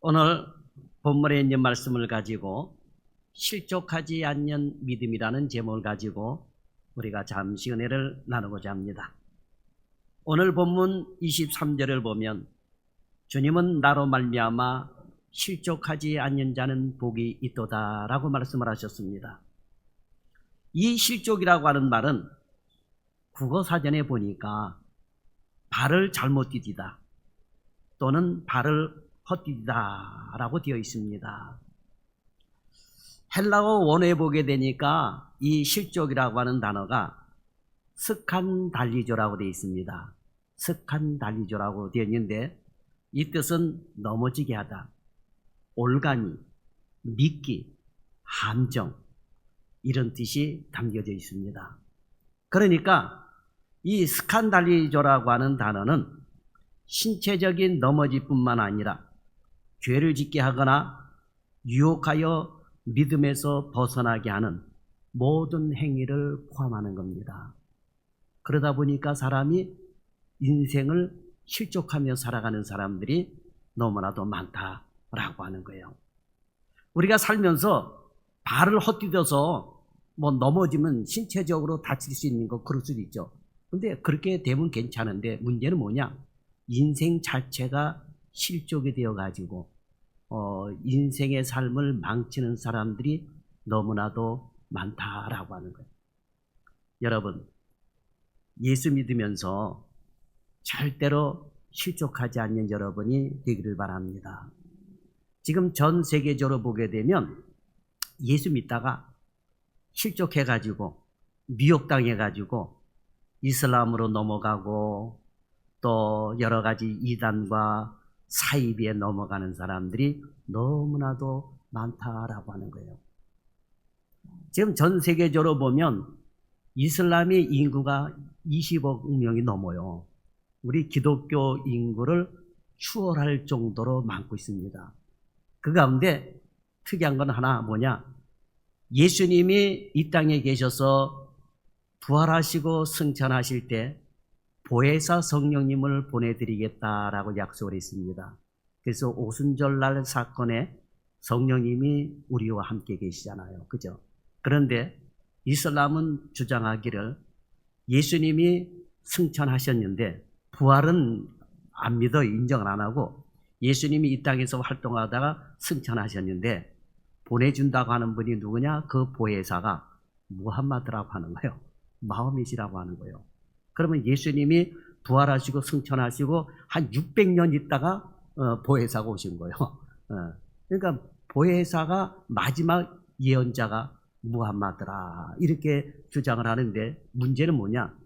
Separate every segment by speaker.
Speaker 1: 오늘 본문에 있는 말씀을 가지고 실족하지 않는 믿음이라는 제목을 가지고 우리가 잠시 은혜를 나누고자 합니다. 오늘 본문 23절을 보면 주님은 나로 말미암아 실족하지 않는 자는 복이 있도다 라고 말씀을 하셨습니다. 이 실족이라고 하는 말은 국어사전에 보니까 발을 잘못 디디다 또는 발을 헛디디다 라고 되어 있습니다. 헬라어 원어에 보게 되니까 이 실족이라고 하는 단어가 스칸달리조라고 되어 있습니다. 스칸달리조라고 되어 있는데 이 뜻은 넘어지게 하다, 올가니, 미끼, 함정 이런 뜻이 담겨져 있습니다. 그러니까 이 스칸달리조라고 하는 단어는 신체적인 넘어짐뿐만 아니라 죄를 짓게 하거나 유혹하여 믿음에서 벗어나게 하는 모든 행위를 포함하는 겁니다. 그러다 보니까 사람이 인생을 실족하며 살아가는 사람들이 너무나도 많다라고 하는 거예요. 우리가 살면서 발을 헛디뎌서 넘어지면 신체적으로 다칠 수 있는 거 그럴 수도 있죠. 근데 그렇게 되면 괜찮은데 문제는 뭐냐? 인생 자체가 실족이 되어가지고 인생의 삶을 망치는 사람들이 너무나도 많다라고 하는 거예요. 여러분, 예수 믿으면서 절대로 실족하지 않는 여러분이 되기를 바랍니다. 지금 전 세계적으로 보게 되면 예수 믿다가 실족해가지고 미혹당해가지고 이슬람으로 넘어가고 또 여러 가지 이단과 사이비에 넘어가는 사람들이 너무나도 많다라고 하는 거예요. 지금 전 세계적으로 보면 이슬람의 인구가 20억 명이 넘어요. 우리 기독교 인구를 추월할 정도로 많고 있습니다. 그 가운데 특이한 건 하나 뭐냐? 예수님이 이 땅에 계셔서 부활하시고 승천하실 때 보혜사 성령님을 보내드리겠다라고 약속을 했습니다. 그래서 오순절날 사건에 성령님이 우리와 함께 계시잖아요. 그죠? 그런데 이슬람은 주장하기를 예수님이 승천하셨는데 부활은 안 믿어, 인정을 안 하고 예수님이 이 땅에서 활동하다가 승천하셨는데 보내준다고 하는 분이 누구냐? 그 보혜사가 무함마드라고 하는 거예요. 마호멧이라고 하는 거예요. 그러면 예수님이 부활하시고 승천하시고 한 600년 있다가 보혜사가 오신 거예요. 그러니까 보혜사가 마지막 예언자가 무함마드라 이렇게 주장을 하는데 문제는 뭐냐?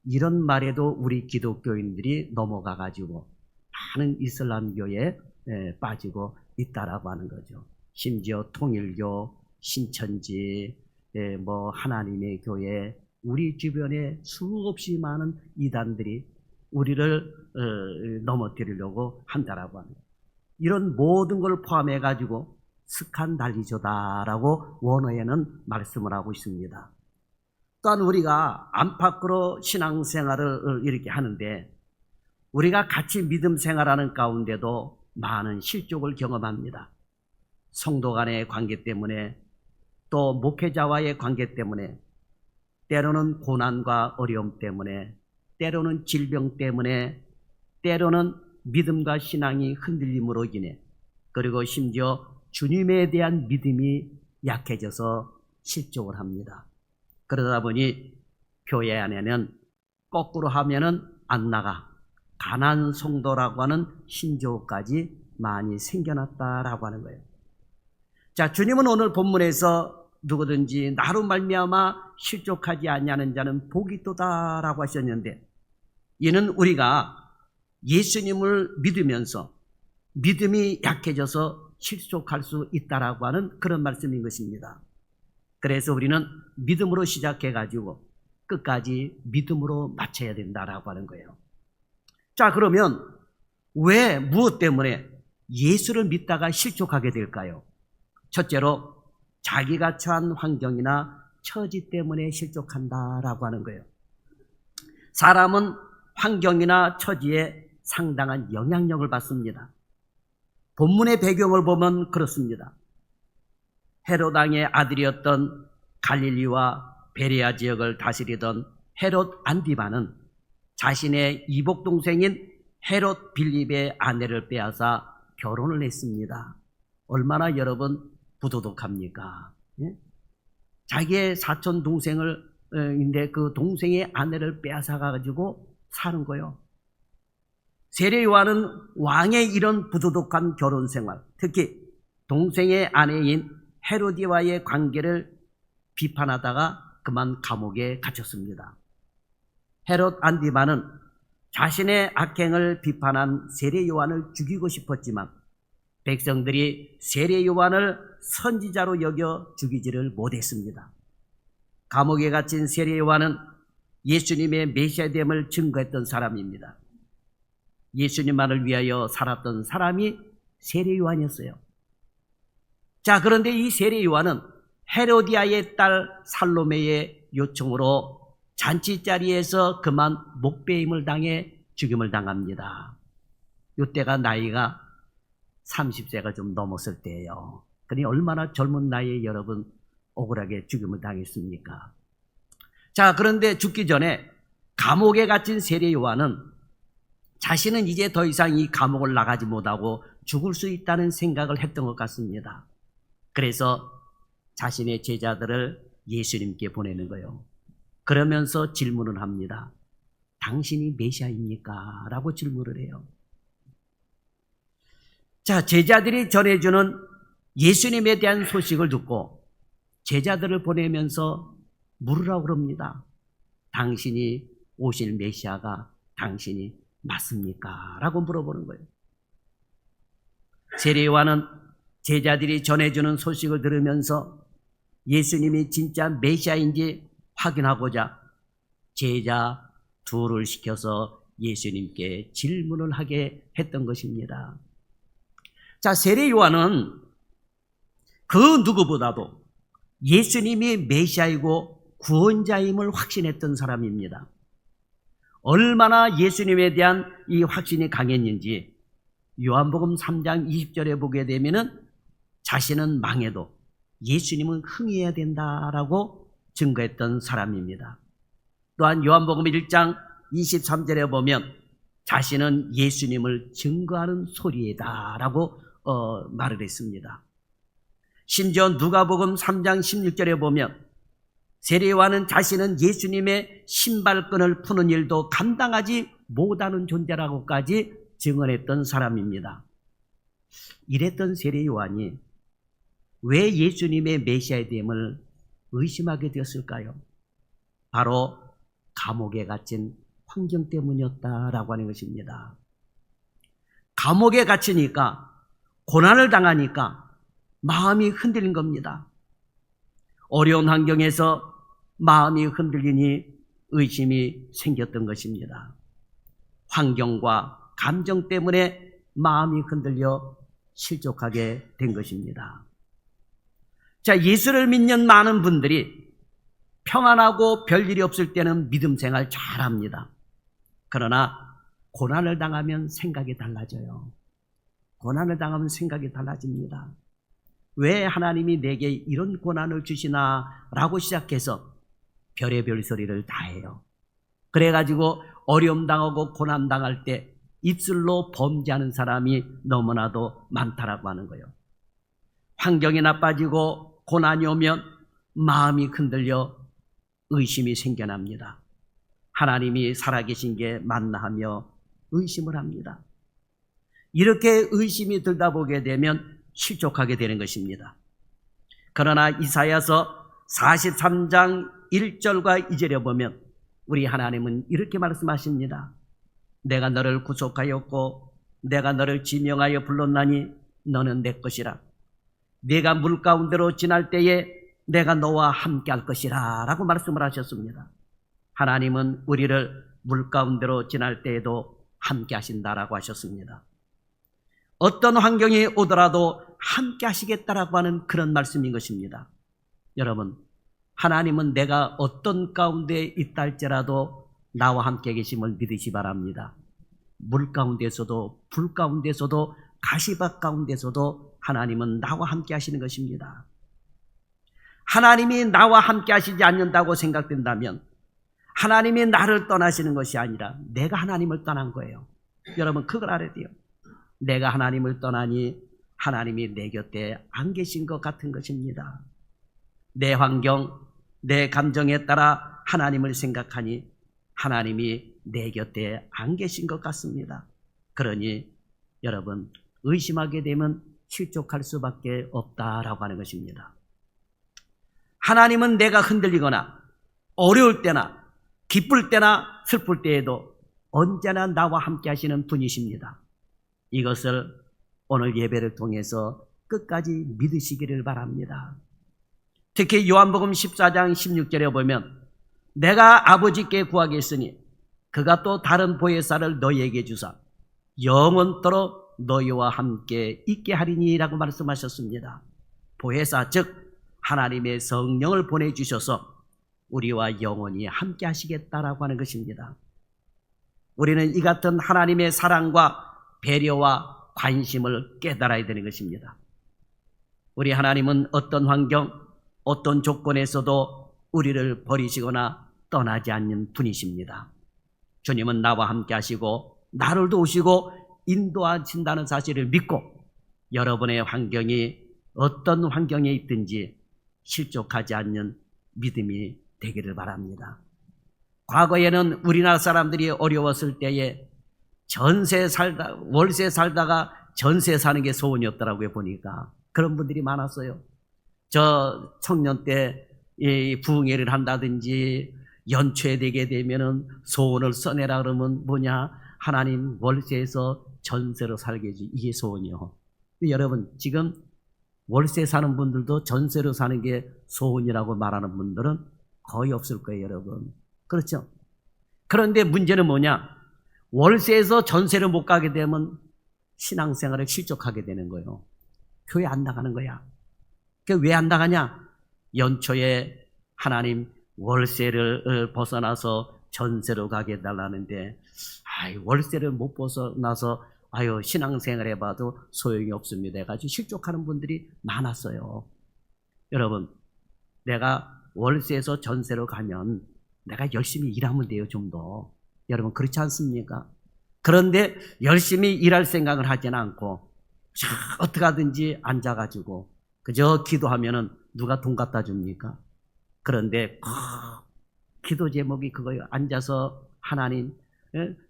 Speaker 1: 이런 말에도 우리 기독교인들이 넘어가가지고 많은 이슬람교에 빠지고 있다라고 하는 거죠. 심지어 통일교, 신천지, 하나님의 교회, 우리 주변에 수없이 많은 이단들이 우리를 넘어뜨리려고 한다라고 합니다. 이런 모든 걸 포함해가지고 스칸달리조다라고 원어에는 말씀을 하고 있습니다. 또한 우리가 안팎으로 신앙생활을 이렇게 하는데 우리가 같이 믿음 생활하는 가운데도 많은 실족을 경험합니다. 성도 간의 관계 때문에 또 목회자와의 관계 때문에 때로는 고난과 어려움 때문에 때로는 질병 때문에 때로는 믿음과 신앙이 흔들림으로 인해 그리고 심지어 주님에 대한 믿음이 약해져서 실족을 합니다. 그러다 보니 교회 안에는 거꾸로 하면은 안 나가 가난 성도라고 하는 신조어까지 많이 생겨났다라고 하는 거예요. 자, 주님은 오늘 본문에서 누구든지 나로 말미암아 실족하지 아니하는 자는 복이 있도다라고 하셨는데 이는 우리가 예수님을 믿으면서 믿음이 약해져서 실족할 수 있다라고 하는 그런 말씀인 것입니다. 그래서 우리는 믿음으로 시작해가지고 끝까지 믿음으로 마쳐야 된다라고 하는 거예요. 자, 그러면 왜 무엇 때문에 예수를 믿다가 실족하게 될까요? 첫째로 자기가 처한 환경이나 처지 때문에 실족한다라고 하는 거예요. 사람은 환경이나 처지에 상당한 영향력을 받습니다. 본문의 배경을 보면 그렇습니다. 헤롯 왕의 아들이었던 갈릴리와 베레아 지역을 다스리던 헤롯 안디바는 자신의 이복 동생인 헤롯 빌립의 아내를 빼앗아 결혼을 했습니다. 얼마나 여러분 부도덕합니까? 예? 자기의 사촌 동생을 인데 그 동생의 아내를 빼앗아 가지고 사는 거요. 세례 요한은 왕의 이런 부도덕한 결혼 생활, 특히 동생의 아내인 헤로디와의 관계를 비판하다가 그만 감옥에 갇혔습니다. 헤롯 안디바는 자신의 악행을 비판한 세례 요한을 죽이고 싶었지만 백성들이 세례 요한을 선지자로 여겨 죽이지를 못했습니다. 감옥에 갇힌 세례 요한은 예수님의 메시아됨을 증거했던 사람입니다. 예수님만을 위하여 살았던 사람이 세례 요한이었어요. 자, 그런데 이 세례 요한은 헤로디아의 딸 살로메의 요청으로 잔치 자리에서 그만 목베임을 당해 죽임을 당합니다. 이때가 나이가 30세가 좀 넘었을 때예요. 그러니 얼마나 젊은 나이에 여러분 억울하게 죽임을 당했습니까? 자, 그런데 죽기 전에 감옥에 갇힌 세례 요한은 자신은 이제 더 이상 이 감옥을 나가지 못하고 죽을 수 있다는 생각을 했던 것 같습니다. 그래서 자신의 제자들을 예수님께 보내는 거예요. 그러면서 질문을 합니다. 당신이 메시아입니까? 라고 질문을 해요. 자, 제자들이 전해주는 예수님에 대한 소식을 듣고 제자들을 보내면서 물으라고 그럽니다. 당신이 오실 메시아가 당신이 맞습니까? 라고 물어보는 거예요. 세례 요한은 제자들이 전해주는 소식을 들으면서 예수님이 진짜 메시아인지 확인하고자 제자 둘을 시켜서 예수님께 질문을 하게 했던 것입니다. 자, 세례 요한은 그 누구보다도 예수님이 메시아이고 구원자임을 확신했던 사람입니다. 얼마나 예수님에 대한 이 확신이 강했는지 요한복음 3장 20절에 보게 되면은 자신은 망해도 예수님은 흥해야 된다라고 증거했던 사람입니다. 또한 요한복음 1장 23절에 보면 자신은 예수님을 증거하는 소리이다라고 말을 했습니다. 심지어 누가복음 3장 16절에 보면 세례 요한은 자신은 예수님의 신발끈을 푸는 일도 감당하지 못하는 존재라고까지 증언했던 사람입니다. 이랬던 세례 요한이 왜 예수님의 메시아의 됨을 의심하게 되었을까요? 바로 감옥에 갇힌 환경 때문이었다라고 하는 것입니다. 감옥에 갇히니까 고난을 당하니까 마음이 흔들린 겁니다. 어려운 환경에서 마음이 흔들리니 의심이 생겼던 것입니다. 환경과 감정 때문에 마음이 흔들려 실족하게 된 것입니다. 자, 예수를 믿는 많은 분들이 평안하고 별일이 없을 때는 믿음 생활 잘합니다. 그러나 고난을 당하면 생각이 달라져요. 고난을 당하면 생각이 달라집니다. 왜 하나님이 내게 이런 고난을 주시나 라고 시작해서 별의별 소리를 다 해요. 그래가지고 어려움 당하고 고난 당할 때 입술로 범죄하는 사람이 너무나도 많다라고 하는 거예요. 환경이 나빠지고 고난이 오면 마음이 흔들려 의심이 생겨납니다. 하나님이 살아계신 게 맞나 하며 의심을 합니다. 이렇게 의심이 들다 보게 되면 실족하게 되는 것입니다. 그러나 이사야서 43장 1절과 2절에 보면 우리 하나님은 이렇게 말씀하십니다. 내가 너를 구속하였고 내가 너를 지명하여 불렀나니 너는 내 것이라. 네가 물 가운데로 지날 때에 내가 너와 함께 할 것이라 라고 말씀을 하셨습니다. 하나님은 우리를 물 가운데로 지날 때에도 함께 하신다라고 하셨습니다. 어떤 환경이 오더라도 함께 하시겠다라고 하는 그런 말씀인 것입니다. 여러분, 하나님은 내가 어떤 가운데 있다 할지라도 나와 함께 계심을 믿으시 바랍니다. 물 가운데서도 불 가운데서도 가시밭 가운데서도 하나님은 나와 함께 하시는 것입니다. 하나님이 나와 함께 하시지 않는다고 생각된다면 하나님이 나를 떠나시는 것이 아니라 내가 하나님을 떠난 거예요. 여러분 그걸 알아야 돼요. 내가 하나님을 떠나니 하나님이 내 곁에 안 계신 것 같은 것입니다. 내 환경, 내 감정에 따라 하나님을 생각하니 하나님이 내 곁에 안 계신 것 같습니다. 그러니 여러분 의심하게 되면 실족할 수밖에 없다라고 하는 것입니다. 하나님은 내가 흔들리거나 어려울 때나 기쁠 때나 슬플 때에도 언제나 나와 함께 하시는 분이십니다. 이것을 오늘 예배를 통해서 끝까지 믿으시기를 바랍니다. 특히 요한복음 14장 16절에 보면 내가 아버지께 구하겠으니 그가 또 다른 보혜사를 너희에게 주사 영원토록 너희와 함께 있게 하리니 라고 말씀하셨습니다. 보혜사 즉 하나님의 성령을 보내주셔서 우리와 영원히 함께 하시겠다라고 하는 것입니다. 우리는 이 같은 하나님의 사랑과 배려와 관심을 깨달아야 되는 것입니다. 우리 하나님은 어떤 환경, 어떤 조건에서도 우리를 버리시거나 떠나지 않는 분이십니다. 주님은 나와 함께 하시고 나를 도우시고 인도하신다는 사실을 믿고 여러분의 환경이 어떤 환경에 있든지 실족하지 않는 믿음이 되기를 바랍니다. 과거에는 우리나라 사람들이 어려웠을 때에 월세 살다가 전세 사는 게 소원이었더라고요. 보니까 그런 분들이 많았어요. 저 청년 때 부흥회를 한다든지 연초되게 되면은 소원을 써내라 그러면 뭐냐, 하나님 월세에서 전세로 살게 해주, 이게 소원이요. 여러분 지금 월세 사는 분들도 전세로 사는 게 소원이라고 말하는 분들은 거의 없을 거예요, 여러분. 그렇죠? 그런데 문제는 뭐냐? 월세에서 전세를 못 가게 되면 신앙생활을 실족하게 되는 거예요. 교회 안 나가는 거야. 왜 안 나가냐? 연초에 하나님 월세를 벗어나서 전세로 가게 해달라는데 월세를 못 벗어나서 신앙생활 해봐도 소용이 없습니다 해가지고 실족하는 분들이 많았어요. 여러분 내가 월세에서 전세로 가면 내가 열심히 일하면 돼요. 좀 더. 여러분 그렇지 않습니까? 그런데 열심히 일할 생각을 하지는 않고 어떻게 하든지 앉아가지고 그저 기도하면은 누가 돈 갖다 줍니까? 그런데 기도 제목이 그거예요. 앉아서 하나님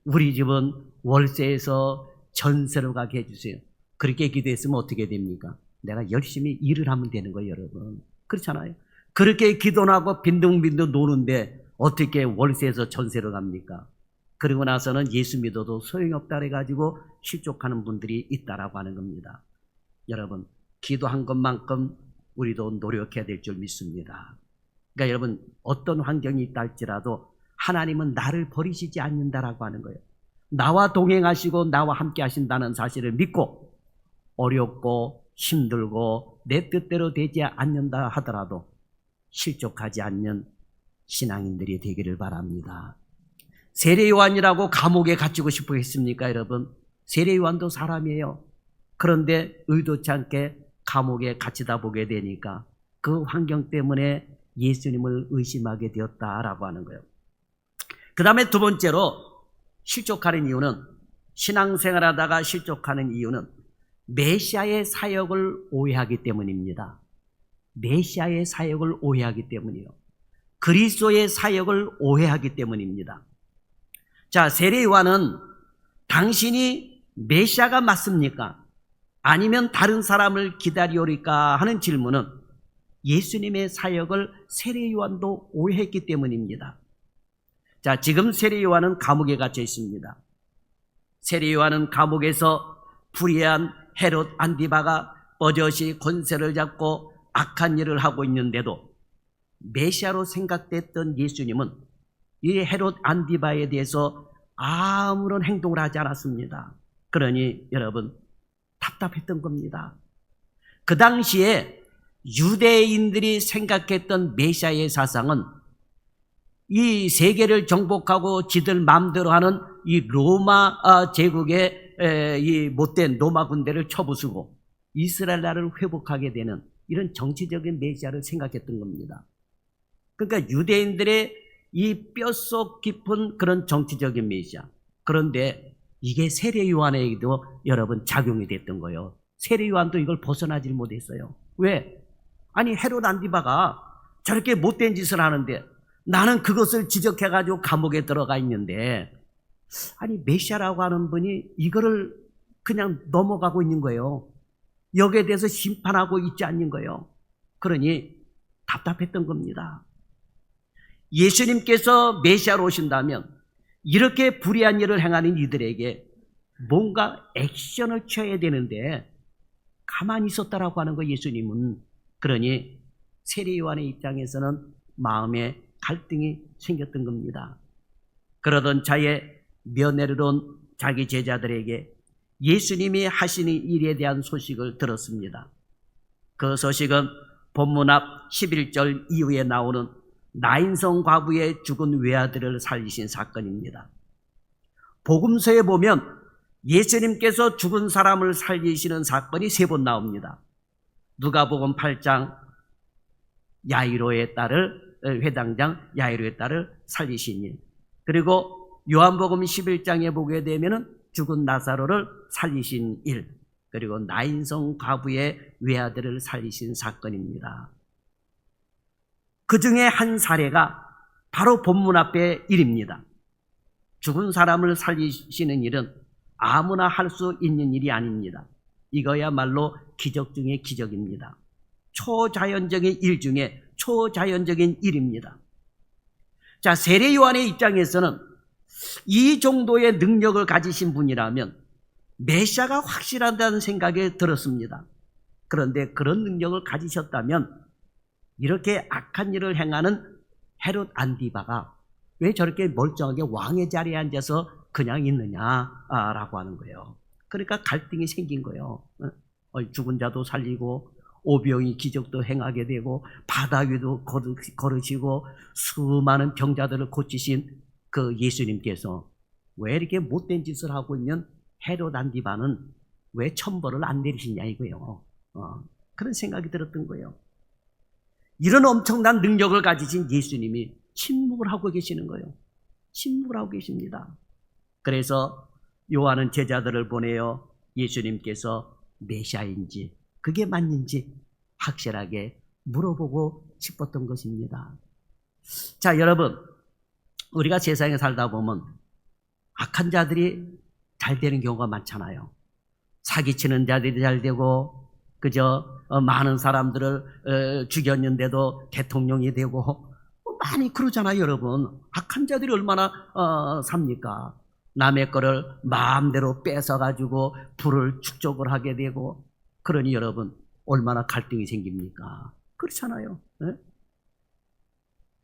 Speaker 1: 우리 집은 월세에서 전세로 가게 해주세요. 그렇게 기도했으면 어떻게 됩니까? 내가 열심히 일을 하면 되는 거예요. 여러분 그렇잖아요. 그렇게 기도는 하고 빈둥빈둥 노는데 어떻게 월세에서 전세로 갑니까? 그리고 나서는 예수 믿어도 소용이 없다 해가지고 실족하는 분들이 있다라고 하는 겁니다. 여러분 기도한 것만큼 우리도 노력해야 될 줄 믿습니다. 그러니까 여러분 어떤 환경이 있다 할지라도 하나님은 나를 버리시지 않는다라고 하는 거예요. 나와 동행하시고 나와 함께 하신다는 사실을 믿고 어렵고 힘들고 내 뜻대로 되지 않는다 하더라도 실족하지 않는 신앙인들이 되기를 바랍니다. 세례요한이라고 감옥에 갇히고 싶어 했습니까, 여러분? 세례요한도 사람이에요. 그런데 의도치 않게 감옥에 갇히다 보게 되니까 그 환경 때문에 예수님을 의심하게 되었다라고 하는 거예요. 그 다음에 두 번째로 실족하는 이유는, 신앙생활하다가 실족하는 이유는 메시아의 사역을 오해하기 때문입니다. 메시아의 사역을 오해하기 때문이요. 그리스도의 사역을 오해하기 때문입니다. 자, 세례요한은 당신이 메시아가 맞습니까? 아니면 다른 사람을 기다리오리까 하는 질문은 예수님의 사역을 세례요한도 오해했기 때문입니다. 자, 지금 세례요한은 감옥에 갇혀 있습니다. 세례요한은 감옥에서 불의한 헤롯 안디바가 버젓이 권세를 잡고 악한 일을 하고 있는데도 메시아로 생각됐던 예수님은 이 헤롯 안디바에 대해서 아무런 행동을 하지 않았습니다. 그러니 여러분 답답했던 겁니다. 그 당시에 유대인들이 생각했던 메시아의 사상은 이 세계를 정복하고 지들 마음대로 하는 이 로마 제국의 이 못된 로마 군대를 쳐부수고 이스라엘 나라를 회복하게 되는 이런 정치적인 메시아를 생각했던 겁니다. 그러니까 유대인들의 이 뼛속 깊은 그런 정치적인 메시아. 그런데 이게 세례 요한에게도 여러분 작용이 됐던 거예요. 세례 요한도 이걸 벗어나질 못했어요. 왜? 아니 헤롯 안디바가 저렇게 못된 짓을 하는데 나는 그것을 지적해가지고 감옥에 들어가 있는데 아니 메시아라고 하는 분이 이거를 그냥 넘어가고 있는 거예요. 여기에 대해서 심판하고 있지 않는 거예요. 그러니 답답했던 겁니다. 예수님께서 메시아로 오신다면 이렇게 불의한 일을 행하는 이들에게 뭔가 액션을 취해야 되는데 가만히 있었다라고 하는 거 예수님은. 그러니 세례 요한의 입장에서는 마음에 갈등이 생겼던 겁니다. 그러던 차에 면회를 온 자기 제자들에게 예수님이 하시는 일에 대한 소식을 들었습니다. 그 소식은 본문 앞 11절 이후에 나오는 나인성 과부의 죽은 외아들을 살리신 사건입니다. 복음서에 보면 예수님께서 죽은 사람을 살리시는 사건이 3번 나옵니다. 누가복음 8장 야이로의 딸을 회당장 야이로의 딸을 살리신 일, 그리고 요한복음 11장에 보게 되면은 죽은 나사로를 살리신 일, 그리고 나인성 과부의 외아들을 살리신 사건입니다. 그 중에 한 사례가 바로 본문 앞의 일입니다. 죽은 사람을 살리시는 일은 아무나 할 수 있는 일이 아닙니다. 이거야말로 기적 중에 기적입니다. 초자연적인 일 중에 초자연적인 일입니다. 자, 세례 요한의 입장에서는 이 정도의 능력을 가지신 분이라면 메시아가 확실하다는 생각이 들었습니다. 그런데 그런 능력을 가지셨다면 이렇게 악한 일을 행하는 헤롯 안디바가 왜 저렇게 멀쩡하게 왕의 자리에 앉아서 그냥 있느냐라고 하는 거예요. 그러니까 갈등이 생긴 거예요. 죽은 자도 살리고 오병이 기적도 행하게 되고 바다 위도 걸으시고 수많은 병자들을 고치신 그 예수님께서 왜 이렇게 못된 짓을 하고 있는 헤롯 안디바는 왜 천벌을 안 내리시냐 이거예요. 그런 생각이 들었던 거예요. 이런 엄청난 능력을 가지신 예수님이 침묵을 하고 계시는 거예요. 침묵을 하고 계십니다. 그래서 요한은 제자들을 보내어 예수님께서 메시아인지 그게 맞는지 확실하게 물어보고 싶었던 것입니다. 자, 여러분, 우리가 세상에 살다 보면 악한 자들이 잘 되는 경우가 많잖아요. 사기치는 자들이 잘 되고 그저 많은 사람들을 죽였는데도 대통령이 되고 많이 그러잖아요, 여러분. 악한 자들이 얼마나 삽니까? 남의 거를 마음대로 뺏어가지고 부를 축적을 하게 되고, 그러니 여러분 얼마나 갈등이 생깁니까? 그렇잖아요. 네?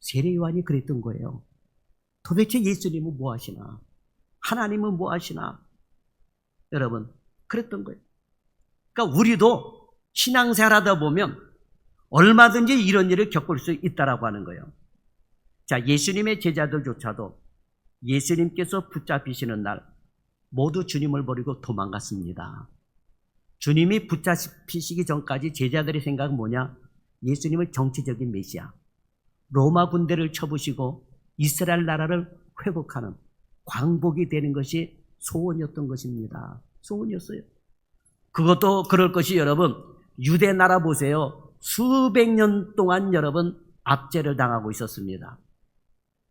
Speaker 1: 세례 요한이 그랬던 거예요. 도대체 예수님은 뭐 하시나? 하나님은 뭐 하시나? 여러분 그랬던 거예요. 그러니까 우리도 신앙생활하다 보면 얼마든지 이런 일을 겪을 수 있다라고 하는 거예요. 자, 예수님의 제자들조차도 예수님께서 붙잡히시는 날 모두 주님을 버리고 도망갔습니다. 주님이 붙잡히시기 전까지 제자들의 생각은 뭐냐? 예수님을 정치적인 메시아, 로마 군대를 쳐부시고 이스라엘 나라를 회복하는 광복이 되는 것이 소원이었던 것입니다. 소원이었어요. 그것도 그럴 것이 여러분, 유대 나라 보세요. 수백 년 동안 여러분 압제를 당하고 있었습니다.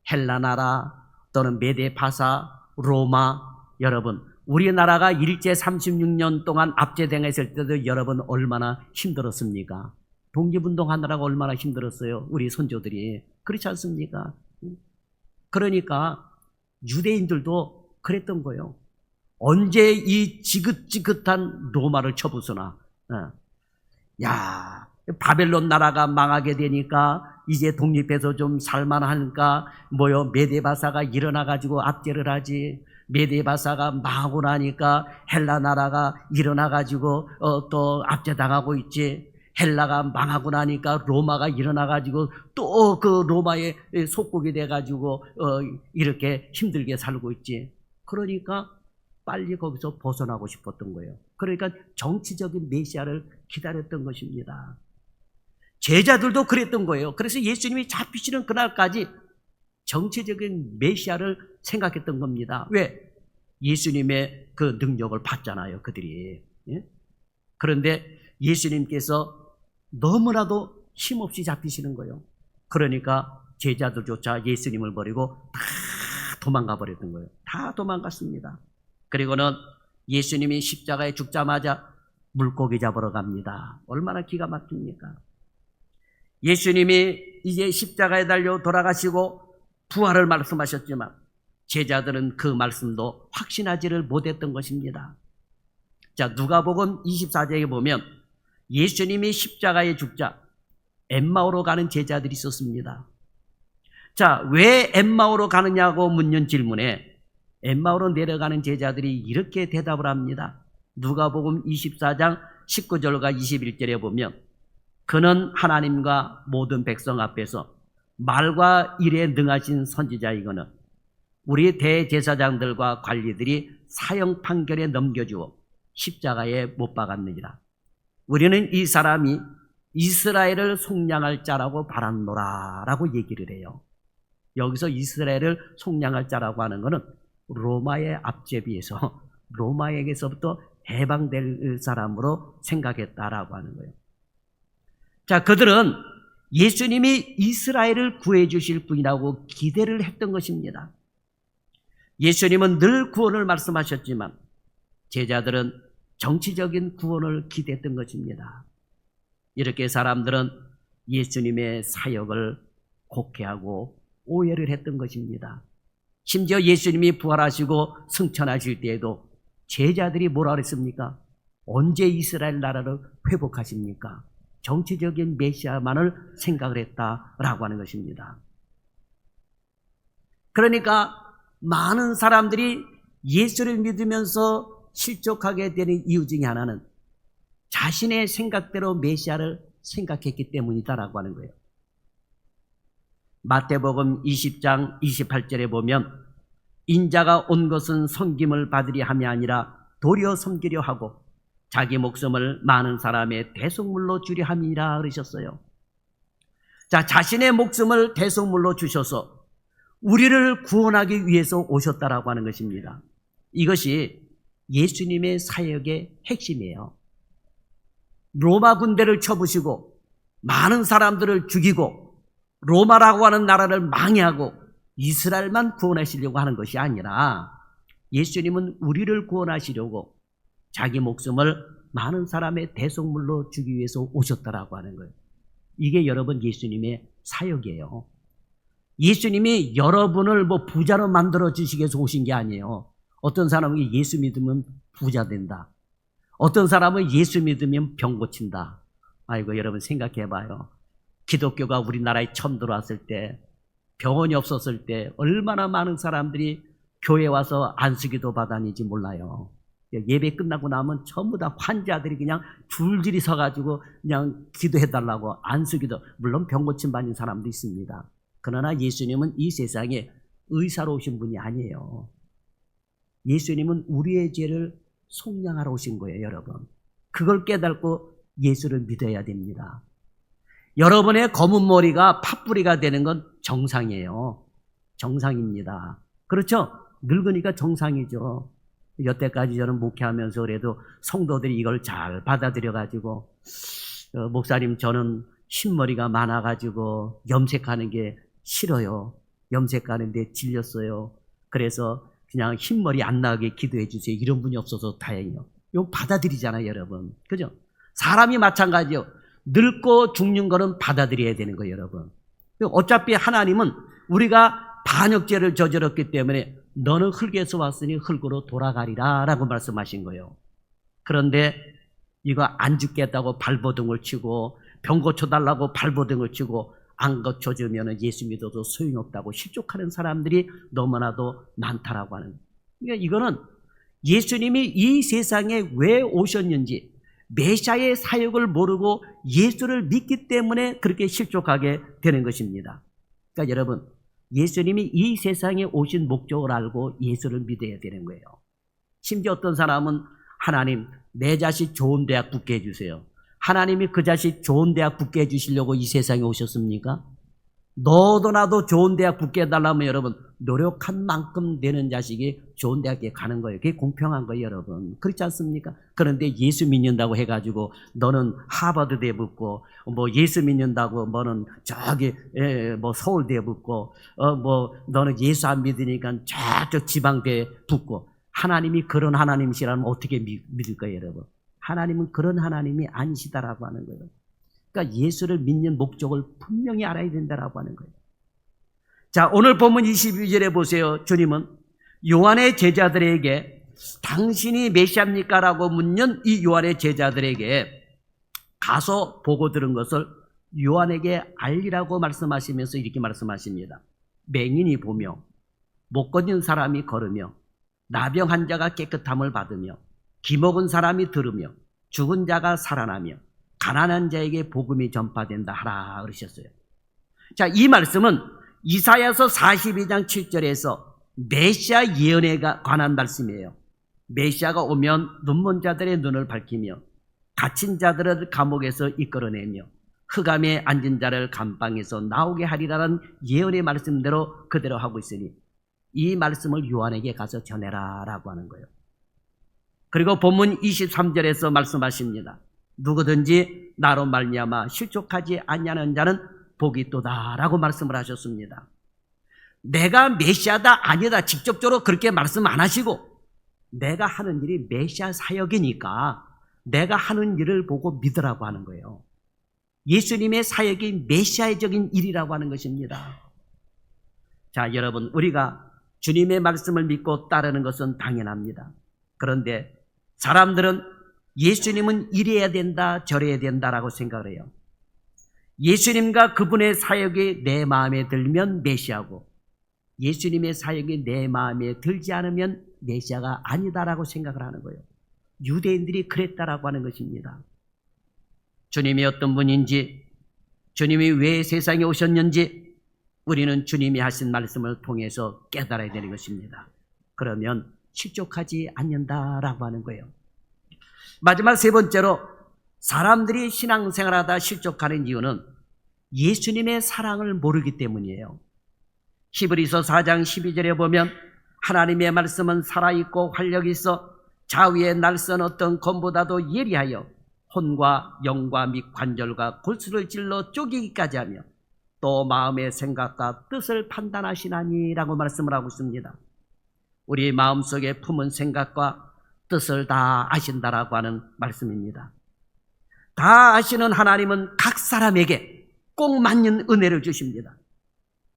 Speaker 1: 헬라 나라 또는 메데 바사, 로마, 여러분 우리나라가 일제 36년 동안 압제당했을 때도 여러분 얼마나 힘들었습니까? 독립운동하느라고 얼마나 힘들었어요, 우리 선조들이. 그렇지 않습니까? 그러니까 유대인들도 그랬던 거예요. 언제 이 지긋지긋한 로마를 쳐부수나. 야, 바벨론 나라가 망하게 되니까 이제 독립해서 좀 살만하니까 메데바사가 일어나가지고 압제를 하지. 메데바사가 망하고 나니까 헬라 나라가 일어나가지고 또 압제당하고 있지. 헬라가 망하고 나니까 로마가 일어나가지고 또 그 로마의 속국이 돼가지고 이렇게 힘들게 살고 있지. 그러니까 빨리 거기서 벗어나고 싶었던 거예요. 그러니까 정치적인 메시아를 기다렸던 것입니다. 제자들도 그랬던 거예요. 그래서 예수님이 잡히시는 그날까지 정치적인 메시아를 생각했던 겁니다. 왜? 예수님의 그 능력을 봤잖아요, 그들이. 예? 그런데 예수님께서 너무나도 힘없이 잡히시는 거예요. 그러니까 제자들조차 예수님을 버리고 다 도망가 버렸던 거예요. 다 도망갔습니다. 그리고는 예수님이 십자가에 죽자마자 물고기 잡으러 갑니다. 얼마나 기가 막힙니까? 예수님이 이제 십자가에 달려 돌아가시고 부활을 말씀하셨지만 제자들은 그 말씀도 확신하지를 못했던 것입니다. 자, 누가복음 24장에 보면 예수님이 십자가에 죽자 엠마오로 가는 제자들이 있었습니다. 자, 왜 엠마오로 가느냐고 묻는 질문에 엠마오로 내려가는 제자들이 이렇게 대답을 합니다. 누가복음 24장 19절과 21절에 보면 그는 하나님과 모든 백성 앞에서 말과 일에 능하신 선지자이거늘 우리 대제사장들과 관리들이 사형 판결에 넘겨주어 십자가에 못 박았느니라. 우리는 이 사람이 이스라엘을 속량할 자라고 바랐노라 라고 얘기를 해요. 여기서 이스라엘을 속량할 자라고 하는 것은 로마의 압제비에서 로마에게서부터 해방될 사람으로 생각했다라고 하는 거예요. 자, 그들은 예수님이 이스라엘을 구해 주실 분이라고 기대를 했던 것입니다. 예수님은 늘 구원을 말씀하셨지만 제자들은 정치적인 구원을 기대했던 것입니다. 이렇게 사람들은 예수님의 사역을 곡해하고 오해를 했던 것입니다. 심지어 예수님이 부활하시고 승천하실 때에도 제자들이 뭐라 그랬습니까? 언제 이스라엘 나라를 회복하십니까? 정치적인 메시아만을 생각을 했다라고 하는 것입니다. 그러니까 많은 사람들이 예수를 믿으면서 실족하게 되는 이유 중에 하나는 자신의 생각대로 메시아를 생각했기 때문이다라고 하는 거예요. 마태복음 20장 28절에 보면 인자가 온 것은 섬김을 받으려 함이 아니라 도리어 섬기려 하고 자기 목숨을 많은 사람의 대속물로 주려 함이라 그러셨어요. 자, 자신의 목숨을 대속물로 주셔서 우리를 구원하기 위해서 오셨다라고 하는 것입니다. 이것이 예수님의 사역의 핵심이에요. 로마 군대를 쳐부시고 많은 사람들을 죽이고 로마라고 하는 나라를 망해하고 이스라엘만 구원하시려고 하는 것이 아니라 예수님은 우리를 구원하시려고 자기 목숨을 많은 사람의 대속물로 주기 위해서 오셨다라고 하는 거예요. 이게 여러분 예수님의 사역이에요. 예수님이 여러분을 부자로 만들어 주시기 위해서 오신 게 아니에요. 어떤 사람은 예수 믿으면 부자 된다. 어떤 사람은 예수 믿으면 병 고친다. 아이고, 여러분 생각해 봐요. 기독교가 우리나라에 처음 들어왔을 때 병원이 없었을 때 얼마나 많은 사람들이 교회 와서 안수기도 받았는지 몰라요. 예배 끝나고 나면 전부 다 환자들이 그냥 줄줄이 서가지고 그냥 기도해달라고 안수기도, 물론 병 고침 받는 사람도 있습니다. 그러나 예수님은 이 세상에 의사로 오신 분이 아니에요. 예수님은 우리의 죄를 속량하러 오신 거예요, 여러분. 그걸 깨닫고 예수를 믿어야 됩니다. 여러분의 검은 머리가 팥뿌리가 되는 건 정상이에요. 정상입니다. 그렇죠? 늙으니까 정상이죠. 여태까지 저는 목회하면서 그래도 성도들이 이걸 잘 받아들여가지고 목사님, 저는 흰머리가 많아가지고 염색하는 게 싫어요. 염색하는데 질렸어요. 그래서 그냥 흰머리 안 나게 기도해 주세요. 이런 분이 없어서 다행이요. 이거 받아들이잖아요, 여러분. 그죠? 사람이 마찬가지요. 늙고 죽는 거는 받아들여야 되는 거예요, 여러분. 어차피 하나님은 우리가 반역죄를 저질렀기 때문에 너는 흙에서 왔으니 흙으로 돌아가리라 라고 말씀하신 거예요. 그런데 이거 안 죽겠다고 발버둥을 치고 병 고쳐달라고 발버둥을 치고 안 고쳐주면 예수 믿어도 소용없다고 실족하는 사람들이 너무나도 많다라고 하는 거예요. 그러니까 이거는 예수님이 이 세상에 왜 오셨는지 메시아의 사역을 모르고 예수를 믿기 때문에 그렇게 실족하게 되는 것입니다. 그러니까 여러분, 예수님이 이 세상에 오신 목적을 알고 예수를 믿어야 되는 거예요. 심지어 어떤 사람은 하나님, 내 자식 좋은 대학 붙게 해주세요. 하나님이 그 자식 좋은 대학 붙게 해주시려고 이 세상에 오셨습니까? 너도 나도 좋은 대학 붙게 해달라면 여러분, 노력한 만큼 되는 자식이 좋은 대학에 가는 거예요. 그게 공평한 거예요, 여러분. 그렇지 않습니까? 그런데 예수 믿는다고 해가지고 너는 하버드대에 붙고, 뭐 예수 믿는다고 너는 저기 뭐 서울대에 붙고, 뭐 너는 예수 안 믿으니까 저쪽 지방대에 붙고, 하나님이 그런 하나님이시라면 어떻게 믿을 거예요, 여러분? 하나님은 그런 하나님이 아니시다라고 하는 거예요. 그러니까 예수를 믿는 목적을 분명히 알아야 된다라고 하는 거예요. 자, 오늘 본문 22절에 보세요. 주님은 요한의 제자들에게 당신이 메시아입니까? 라고 묻는 이 요한의 제자들에게 가서 보고 들은 것을 요한에게 알리라고 말씀하시면서 이렇게 말씀하십니다. 맹인이 보며 못 걷는 사람이 걸으며 나병 환자가 깨끗함을 받으며 기먹은 사람이 들으며 죽은 자가 살아나며 가난한 자에게 복음이 전파된다 하라 그러셨어요. 자, 이 말씀은 이사야서 42장 7절에서 메시아 예언에 관한 말씀이에요. 메시아가 오면 눈먼 자들의 눈을 밝히며 갇힌 자들을 감옥에서 이끌어내며 흑암에 앉은 자를 감방에서 나오게 하리라는 예언의 말씀대로 그대로 하고 있으니 이 말씀을 요한에게 가서 전해라 라고 하는 거예요. 그리고 본문 23절에서 말씀하십니다. 누구든지 나로 말미암아 실족하지 아니하는 자는 복이 있도다 라고 말씀을 하셨습니다. 내가 메시아다 아니다 직접적으로 그렇게 말씀 안 하시고 내가 하는 일이 메시아 사역이니까 내가 하는 일을 보고 믿으라고 하는 거예요. 예수님의 사역이 메시아적인 일이라고 하는 것입니다. 자, 여러분, 우리가 주님의 말씀을 믿고 따르는 것은 당연합니다. 그런데 사람들은 예수님은 이래야 된다 저래야 된다라고 생각을 해요. 예수님과 그분의 사역이 내 마음에 들면 메시아고 예수님의 사역이 내 마음에 들지 않으면 메시아가 아니다라고 생각을 하는 거예요. 유대인들이 그랬다라고 하는 것입니다. 주님이 어떤 분인지, 주님이 왜 세상에 오셨는지 우리는 주님이 하신 말씀을 통해서 깨달아야 되는 것입니다. 그러면 실족하지 않는다라고 하는 거예요. 마지막 세 번째로 사람들이 신앙생활하다 실족하는 이유는 예수님의 사랑을 모르기 때문이에요. 히브리서 4장 12절에 보면 하나님의 말씀은 살아있고 활력이 있어 자위에 날선 어떤 검보다도 예리하여 혼과 영과 및 관절과 골수를 찔러 쪼개기까지 하며 또 마음의 생각과 뜻을 판단하시나니 라고 말씀을 하고 있습니다. 우리 마음속에 품은 생각과 뜻을 다 아신다라고 하는 말씀입니다. 다 아시는 하나님은 각 사람에게 꼭 맞는 은혜를 주십니다.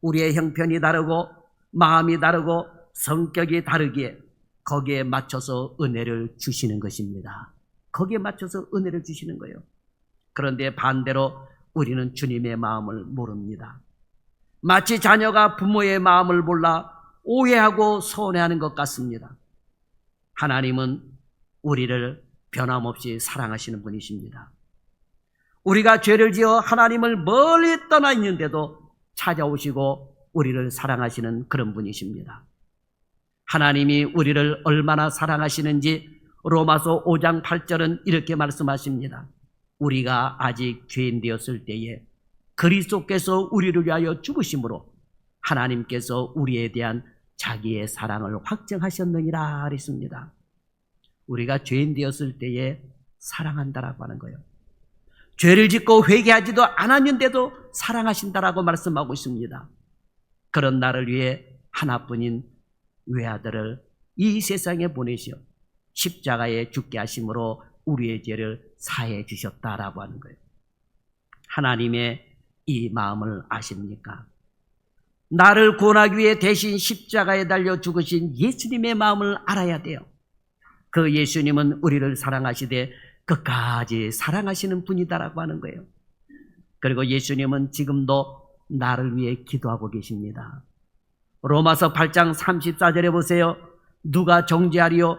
Speaker 1: 우리의 형편이 다르고 마음이 다르고 성격이 다르기에 거기에 맞춰서 은혜를 주시는 것입니다. 거기에 맞춰서 은혜를 주시는 거예요. 그런데 반대로 우리는 주님의 마음을 모릅니다. 마치 자녀가 부모의 마음을 몰라 오해하고 서운해하는 것 같습니다. 하나님은 우리를 변함없이 사랑하시는 분이십니다. 우리가 죄를 지어 하나님을 멀리 떠나 있는데도 찾아오시고 우리를 사랑하시는 그런 분이십니다. 하나님이 우리를 얼마나 사랑하시는지 로마서 5장 8절은 이렇게 말씀하십니다. 우리가 아직 죄인 되었을 때에 그리스도께서 우리를 위하여 죽으심으로 하나님께서 우리에 대한 자기의 사랑을 확증하셨느니라 그랬습니다. 우리가 죄인 되었을 때에 사랑한다라고 하는 거예요. 죄를 짓고 회개하지도 않았는데도 사랑하신다라고 말씀하고 있습니다. 그런 나를 위해 하나뿐인 외아들을 이 세상에 보내시어 십자가에 죽게 하심으로 우리의 죄를 사해 주셨다라고 하는 거예요. 하나님의 이 마음을 아십니까? 나를 구원하기 위해 대신 십자가에 달려 죽으신 예수님의 마음을 알아야 돼요. 그 예수님은 우리를 사랑하시되 끝까지 사랑하시는 분이다라고 하는 거예요. 그리고 예수님은 지금도 나를 위해 기도하고 계십니다. 로마서 8장 34절에 보세요. 누가 정죄하리요?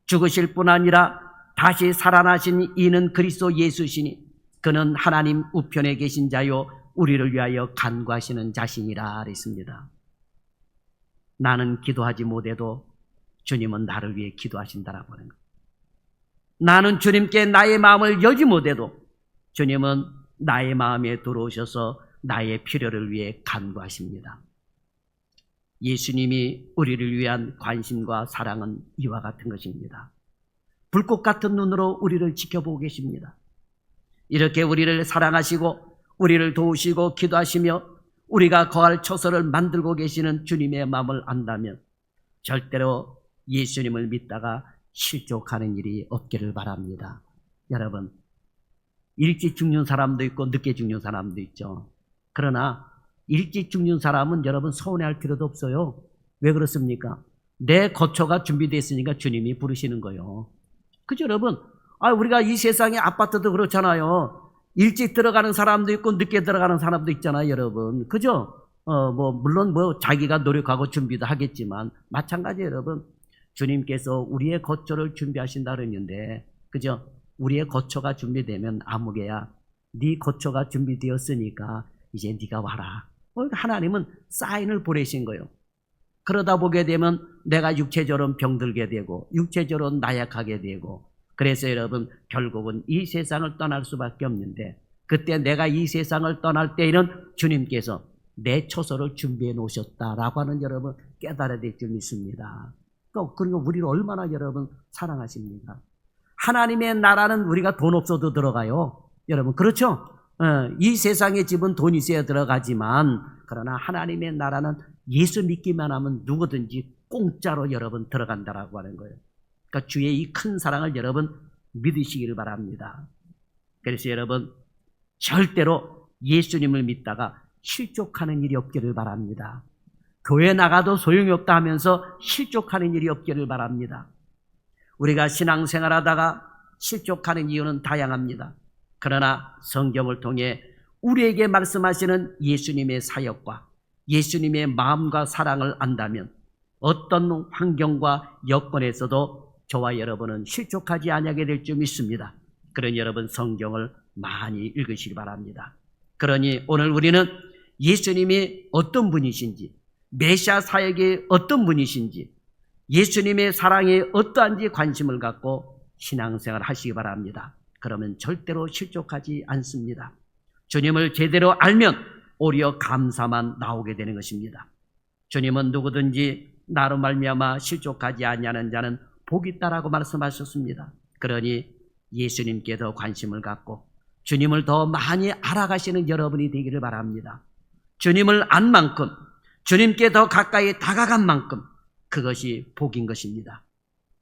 Speaker 1: 죽으실 뿐 아니라 다시 살아나신 이는 그리스도 예수시니 그는 하나님 우편에 계신 자요 우리를 위하여 간구하시는 자신이라 그랬습니다. 나는 기도하지 못해도 주님은 나를 위해 기도하신다라고 하는 거예요. 나는 주님께 나의 마음을 열지 못해도 주님은 나의 마음에 들어오셔서 나의 필요를 위해 간구하십니다. 예수님이 우리를 위한 관심과 사랑은 이와 같은 것입니다. 불꽃 같은 눈으로 우리를 지켜보고 계십니다. 이렇게 우리를 사랑하시고 우리를 도우시고 기도하시며 우리가 거할 처소를 만들고 계시는 주님의 마음을 안다면 절대로 예수님을 믿다가 실족하는 일이 없기를 바랍니다. 여러분, 일찍 죽는 사람도 있고 늦게 죽는 사람도 있죠. 그러나 일찍 죽는 사람은 여러분 서운해할 필요도 없어요. 왜 그렇습니까? 내 거처가 준비됐으니까 주님이 부르시는 거예요. 그죠, 여러분? 우리가 이 세상의 아파트도 그렇잖아요. 일찍 들어가는 사람도 있고 늦게 들어가는 사람도 있잖아요, 여러분. 그죠? 물론 자기가 노력하고 준비도 하겠지만 마찬가지예요, 여러분. 주님께서 우리의 거처를 준비하신다 그랬는데, 그죠? 우리의 거처가 준비되면 아무개야, 네 거처가 준비되었으니까 이제 네가 와라. 하나님은 사인을 보내신 거예요. 그러다 보게 되면 내가 육체적으로 병들게 되고 육체적으로 나약하게 되고, 그래서 여러분 결국은 이 세상을 떠날 수밖에 없는데, 그때 내가 이 세상을 떠날 때에는 주님께서 내 처소를 준비해 놓으셨다라고 하는 여러분 깨달아야 될 줄 믿습니다. 그리고 우리를 얼마나 여러분 사랑하십니까? 하나님의 나라는 우리가 돈 없어도 들어가요. 여러분 그렇죠? 이 세상의 집은 돈 있어야 들어가지만, 그러나 하나님의 나라는 예수 믿기만 하면 누구든지 공짜로 여러분 들어간다라고 하는 거예요. 그러니까 주의 이 큰 사랑을 여러분 믿으시기를 바랍니다. 그래서 여러분 절대로 예수님을 믿다가 실족하는 일이 없기를 바랍니다. 교회 나가도 소용이 없다 하면서 실족하는 일이 없기를 바랍니다. 우리가 신앙생활하다가 실족하는 이유는 다양합니다. 그러나 성경을 통해 우리에게 말씀하시는 예수님의 사역과 예수님의 마음과 사랑을 안다면 어떤 환경과 여건에서도 저와 여러분은 실족하지 아니하게 될 줄 믿습니다. 그러니 여러분 성경을 많이 읽으시기 바랍니다. 그러니 오늘 우리는 예수님이 어떤 분이신지, 메시아 사역이 어떤 분이신지, 예수님의 사랑에 어떠한지 관심을 갖고 신앙생활 하시기 바랍니다. 그러면 절대로 실족하지 않습니다. 주님을 제대로 알면 오히려 감사만 나오게 되는 것입니다. 주님은 누구든지 나로 말미암아 실족하지 아니하는 자는 복이 있다라고 말씀하셨습니다. 그러니 예수님께 더 관심을 갖고 주님을 더 많이 알아가시는 여러분이 되기를 바랍니다. 주님을 안 만큼, 주님께 더 가까이 다가간 만큼 그것이 복인 것입니다.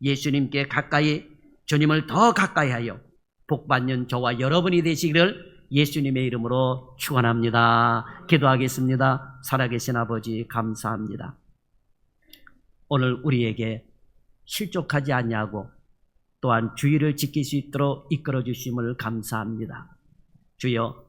Speaker 1: 예수님께 가까이, 주님을 더 가까이 하여 복받는 저와 여러분이 되시기를 예수님의 이름으로 축원합니다. 기도하겠습니다. 살아계신 아버지 감사합니다. 오늘 우리에게 실족하지 않냐고 또한 주의를 지킬 수 있도록 이끌어 주심을 감사합니다. 주여,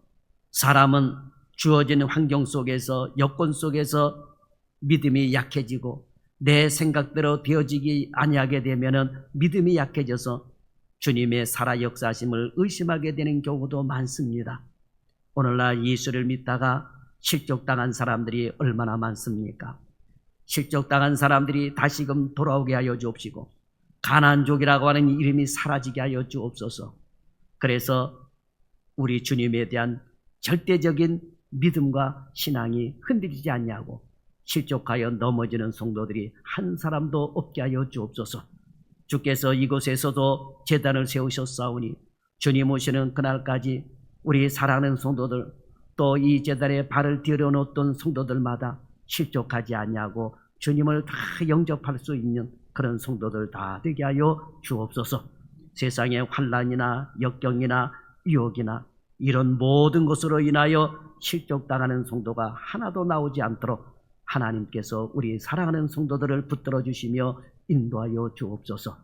Speaker 1: 사람은 주어진 환경 속에서, 여건 속에서 믿음이 약해지고 내 생각대로 되어지기 아니하게 되면은 믿음이 약해져서 주님의 살아 역사하심을 의심하게 되는 경우도 많습니다. 오늘날 예수를 믿다가 실족당한 사람들이 얼마나 많습니까? 실족당한 사람들이 다시금 돌아오게 하여 주옵시고 가난족이라고 하는 이름이 사라지게 하여 주옵소서. 그래서 우리 주님에 대한 절대적인 믿음과 신앙이 흔들리지 않냐고 실족하여 넘어지는 성도들이 한 사람도 없게 하여 주옵소서. 주께서 이곳에서도 제단을 세우셨사오니 주님 오시는 그날까지 우리 사랑하는 성도들, 또 이 제단에 발을 들여놓던 성도들마다 실족하지 않냐고 주님을 다 영접할 수 있는 그런 성도들 다 되게 하여 주옵소서. 세상의 환난이나 역경이나 유혹이나 이런 모든 것으로 인하여 실족당하는 성도가 하나도 나오지 않도록 하나님께서 우리 사랑하는 성도들을 붙들어 주시며 인도하여 주옵소서.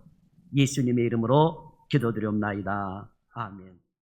Speaker 1: 예수님의 이름으로 기도드리옵나이다. 아멘.